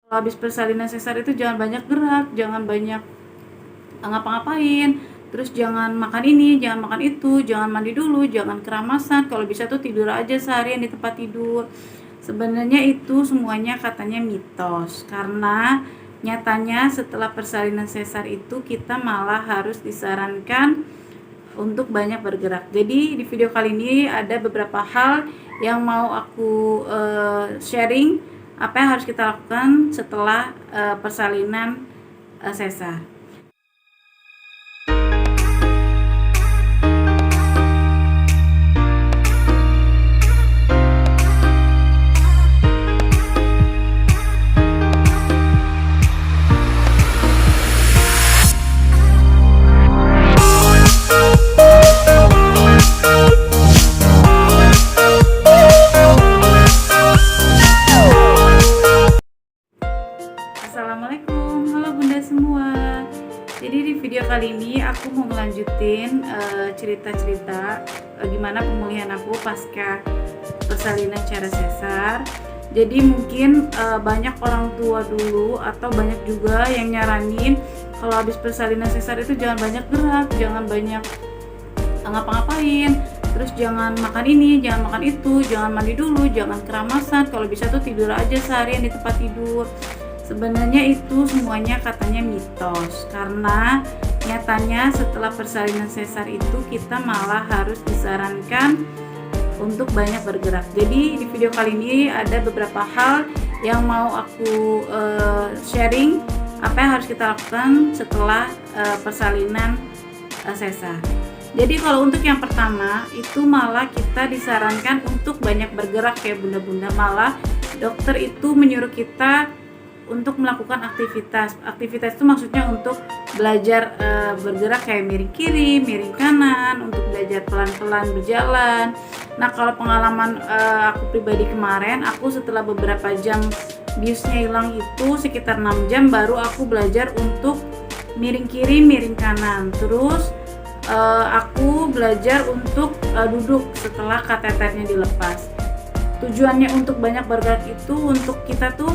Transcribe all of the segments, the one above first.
Kalau habis persalinan sesar itu jangan banyak gerak, jangan banyak ngapa-ngapain, terus jangan makan ini, jangan makan itu, jangan mandi dulu, jangan keramasan, kalau bisa tuh tidur aja seharian di tempat tidur. Sebenarnya itu semuanya katanya mitos, karena nyatanya setelah persalinan sesar itu kita malah harus disarankan untuk banyak bergerak. Jadi di video kali ini ada beberapa hal yang mau aku sharing apa yang harus kita lakukan setelah persalinan sesar. Assalamualaikum, halo bunda semua. Jadi di video kali ini aku mau melanjutin cerita-cerita gimana pemulihan aku pasca persalinan cara sesar. Jadi mungkin banyak orang tua dulu atau banyak juga yang nyaranin kalau habis persalinan sesar itu jangan banyak gerak, jangan banyak ngapa-ngapain, terus jangan makan ini, jangan makan itu, jangan mandi dulu, jangan keramasan, kalau bisa tuh tidur aja seharian di tempat tidur. Sebenarnya itu semuanya katanya mitos, karena nyatanya setelah persalinan sesar itu kita malah harus disarankan untuk banyak bergerak. Jadi di video kali ini ada beberapa hal yang mau aku sharing apa yang harus kita lakukan setelah persalinan sesar. Jadi kalau untuk yang pertama itu malah kita disarankan untuk banyak bergerak ya bunda-bunda, malah dokter itu menyuruh kita untuk melakukan aktivitas itu maksudnya untuk belajar bergerak kayak miring kiri, miring kanan, untuk belajar pelan-pelan berjalan. Nah kalau pengalaman aku pribadi kemarin, aku setelah beberapa jam biusnya hilang itu sekitar 6 jam baru aku belajar untuk miring kiri, miring kanan. Terus aku belajar untuk duduk setelah kateternya dilepas. Tujuannya untuk banyak bergerak itu untuk kita tuh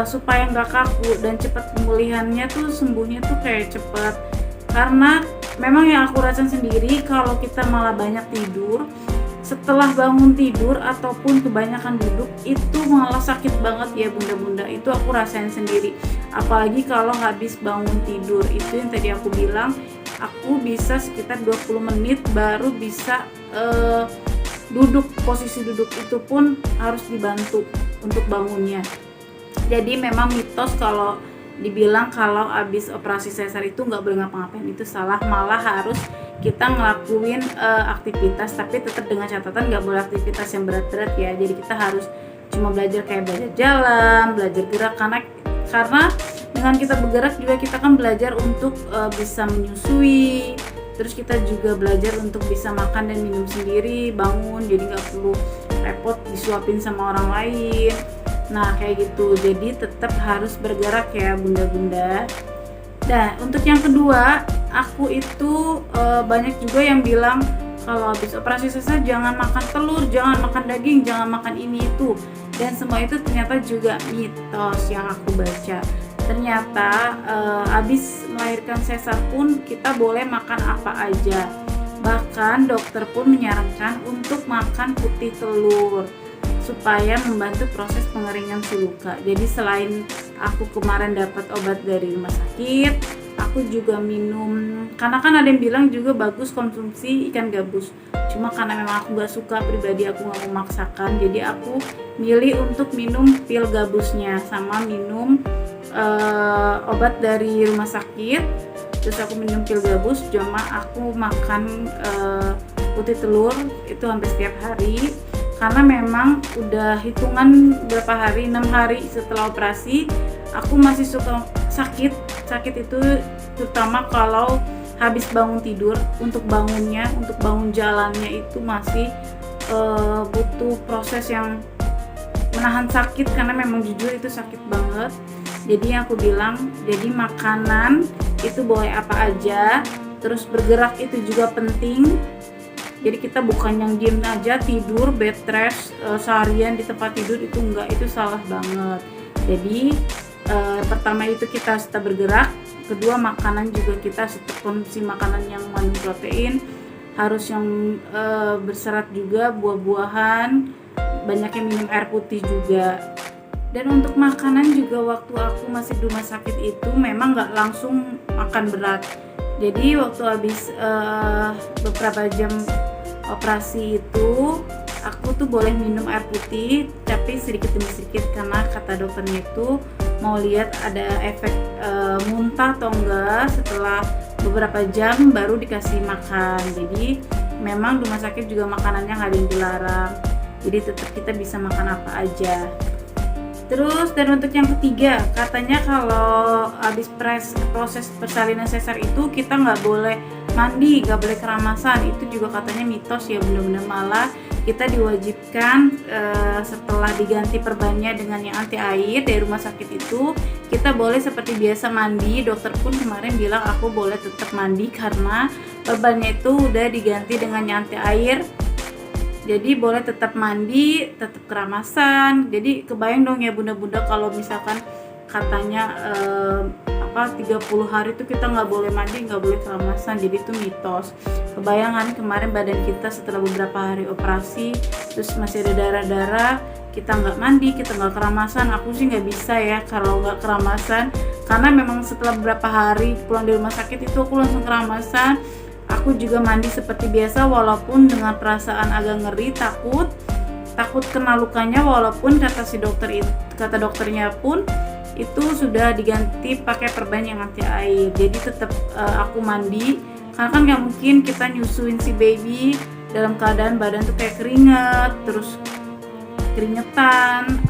supaya nggak kaku dan cepat pemulihannya tuh, sembuhnya tuh kayak cepat. Karena memang yang aku rasain sendiri kalau kita malah banyak tidur, setelah bangun tidur ataupun kebanyakan duduk itu malah sakit banget ya bunda-bunda. Itu aku rasain sendiri, apalagi kalau habis bangun tidur. Itu yang tadi aku bilang, aku bisa sekitar 20 menit baru bisa duduk. Posisi duduk itu pun harus dibantu untuk bangunnya. Jadi memang mitos kalau dibilang kalau habis operasi sesar itu nggak boleh ngapa-ngapain, itu salah. Malah harus kita ngelakuin aktivitas, tapi tetap dengan catatan nggak boleh aktivitas yang berat-berat ya. Jadi kita harus cuma belajar kayak belajar jalan, belajar gerak, karena dengan kita bergerak juga kita kan belajar untuk bisa menyusui. Terus kita juga belajar untuk bisa makan dan minum sendiri, bangun, jadi nggak perlu repot disuapin sama orang lain. Nah kayak gitu, jadi tetap harus bergerak ya bunda-bunda. Dan untuk yang kedua, aku itu banyak juga yang bilang kalau habis operasi sesar jangan makan telur, jangan makan daging, jangan makan ini itu. Dan semua itu ternyata juga mitos yang aku baca. Ternyata habis melahirkan sesar pun kita boleh makan apa aja. Bahkan dokter pun menyarankan untuk makan putih telur supaya membantu proses pengeringan si luka. Jadi selain aku kemarin dapat obat dari rumah sakit, aku juga minum, karena kan ada yang bilang juga bagus konsumsi ikan gabus. Cuma karena memang aku gak suka pribadi, aku gak memaksakan, jadi aku milih untuk minum pil gabusnya sama minum obat dari rumah sakit. Terus aku minum pil gabus, cuma aku makan putih telur itu hampir setiap hari. Karena memang udah hitungan berapa hari, 6 hari setelah operasi aku masih suka sakit itu, terutama kalau habis bangun tidur. Untuk bangunnya, untuk bangun jalannya itu masih butuh proses yang menahan sakit, karena memang jujur itu sakit banget. Jadi yang aku bilang, jadi makanan itu boleh apa aja, terus bergerak itu juga penting. Jadi kita bukan yang diem aja tidur bed rest seharian di tempat tidur, itu enggak, itu salah banget. Jadi pertama itu kita harus tetap bergerak, kedua makanan juga kita harus tetap konsumsi makanan yang mengandung protein, harus yang berserat juga, buah-buahan, banyak yang minum air putih juga. Dan untuk makanan juga waktu aku masih di rumah sakit itu memang nggak langsung makan berat. Jadi waktu habis beberapa jam operasi itu aku tuh boleh minum air putih tapi sedikit demi sedikit, karena kata dokternya itu mau lihat ada efek muntah atau enggak setelah beberapa jam baru dikasih makan. Jadi memang di rumah sakit juga makanannya nggak ada yang dilarang, jadi tetap kita bisa makan apa aja. Terus dan untuk yang ketiga, katanya kalau habis proses persalinan sesar itu kita nggak boleh mandi, nggak boleh keramasan. Itu juga katanya mitos ya, benar-benar malah kita diwajibkan setelah diganti perbannya dengan yang anti air dari rumah sakit itu, kita boleh seperti biasa mandi. Dokter pun kemarin bilang aku boleh tetap mandi karena perbannya itu udah diganti dengan yang anti air. Jadi boleh tetap mandi, tetap keramasan. Jadi kebayang dong ya bunda-bunda kalau misalkan katanya 30 hari itu kita nggak boleh mandi, nggak boleh keramasan. Jadi itu mitos. Kebayangan kemarin badan kita setelah beberapa hari operasi, terus masih ada darah-darah, kita nggak mandi, kita nggak keramasan. Aku sih nggak bisa ya kalau nggak keramasan, karena memang setelah beberapa hari pulang dari rumah sakit itu aku langsung keramasan. Aku juga mandi seperti biasa walaupun dengan perasaan agak ngeri, takut kena lukanya, walaupun kata dokternya pun itu sudah diganti pakai perban yang anti air. Jadi tetap aku mandi, karena kan nggak mungkin kita nyusuin si baby dalam keadaan badan tuh kayak keringet, terus keringetan,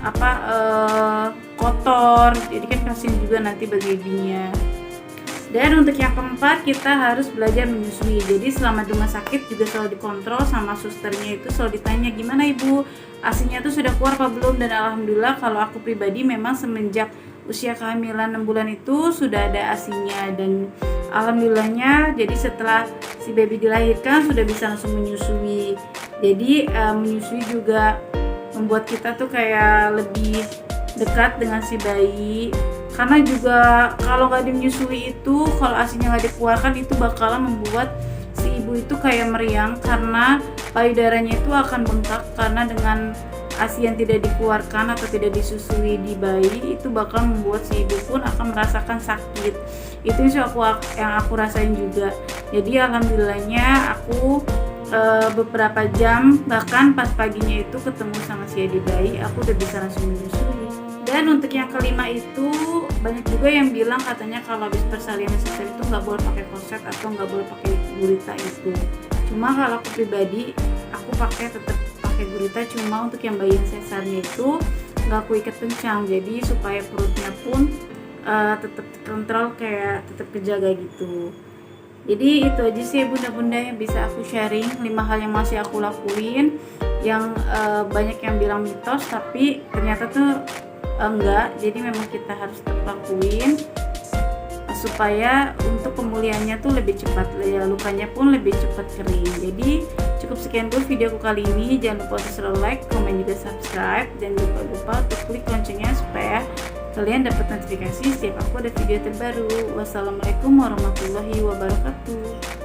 kotor. Jadi kan kasihan juga nanti bagi babynya. Dan untuk yang keempat, kita harus belajar menyusui. Jadi selama di rumah sakit juga selalu dikontrol sama susternya, itu selalu ditanya gimana ibu, ASINya tuh sudah keluar apa belum. Dan alhamdulillah kalau aku pribadi memang semenjak usia kehamilan 6 bulan itu sudah ada ASINya. Dan alhamdulillahnya jadi setelah si baby dilahirkan sudah bisa langsung menyusui. Jadi menyusui juga membuat kita tuh kayak lebih dekat dengan si bayi. Karena juga kalau nggak menyusui itu, kalau ASINya nggak dikeluarkan itu bakalan membuat si ibu itu kayak meriang, karena payudaranya itu akan bengkak. Karena dengan ASI yang tidak dikeluarkan atau tidak disusui di bayi itu bakal membuat si ibu pun akan merasakan sakit. Itu yang aku rasain juga. Jadi alhamdulillahnya aku beberapa jam, bahkan pas paginya itu ketemu sama si adik bayi, aku udah bisa langsung menyusui. Dan untuk yang kelima itu banyak juga yang bilang katanya kalau habis persalinan sesar itu nggak boleh pakai korset atau nggak boleh pakai gurita itu. Cuma kalau aku pribadi aku tetap pakai gurita, cuma untuk yang bayi sesarnya itu nggak aku ikat kencang, jadi supaya perutnya pun tetap kontrol, kayak tetap kejaga gitu. Jadi itu aja sih bunda-bunda yang bisa aku sharing, 5 hal yang masih aku lakuin, yang banyak yang bilang mitos tapi ternyata tuh enggak. Jadi memang kita harus tetap lakuin supaya untuk pemulihannya tuh lebih cepat, ya lukanya pun lebih cepat kering. Jadi cukup sekian dulu videoku kali ini. Jangan lupa untuk selalu like, komen juga subscribe, dan jangan lupa untuk klik loncengnya supaya kalian dapat notifikasi setiap aku ada video terbaru. Wassalamualaikum warahmatullahi wabarakatuh.